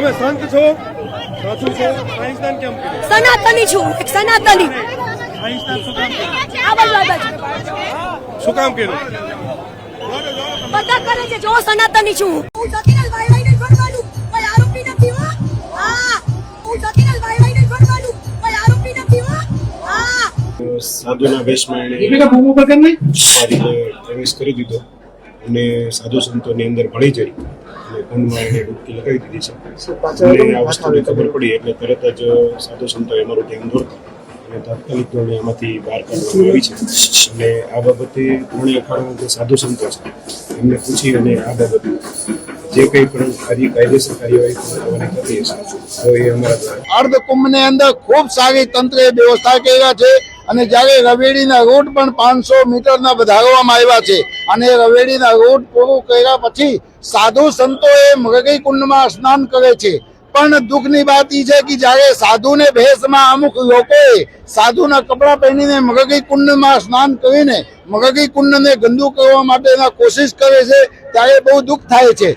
તમે સંત છો, સાધુ છો, અહીં સ્નાન કેમ કર્યું? સનાતની છું, એક સનાતની. અહીં સ્નાન શું કામ કર્યું? આ બાજુ, આ બાજુ. શું કામ કર્યું? બધા કરે છે, જો સનાતની છું. હું જતીનલ વાય ને ભરવાનું, કોઈ આરોપી નથી હો. હા, હું જતીનલ વાય ને ભરવાનું, કોઈ આરોપી નથી હો. હા. સાધુના વેશમાં એણે પ્રવેશ કરી દીધો અને સાધુ સંતોની અંદર ભળી જઈ અને કુંડમાં એને ડૂબકી લગાવી દીધી છે. અને આ વસ્તુની ખબર પડી એટલે તરત જ સાધુ સંતોએ અમારું ધ્યાન દોરતા અને તાત્કાલિક ધોરણે આમાંથી બહાર કાઢવામાં આવી છે. અને આ બાબતે ઘણી અખાડા જે સાધુ સંતો છે એમને પૂછી અને આ બાબતે જે કંઈ પણ કાયદેસર કાર્યવાહી કરવાની થતી હશે તો એ અમારા અર્ધ કુંભની અંદર ખૂબ સારી તંત્રે વ્યવસ્થા કર્યા છે અને જ્યારે રવેડીના રૂટ પણ 500 મીટરના વધારવામાં આવ્યા છે અને રવેડીના રૂટ પૂરું કર્યા પછી સાધુ સંતોએ મૃગી કુંડમાં સ્નાન કરે છે. પણ દુઃખની વાત એ છે કે જ્યારે સાધુને ભેષમાં અમુક લોકોએ સાધુના કપડાં પહેરીને મૃગી કુંડમાં સ્નાન કરીને મૃગી કુંડને ગંદુ કરવા માટેના કોશિશ કરે છે ત્યારે બહુ દુઃખ થાય છે.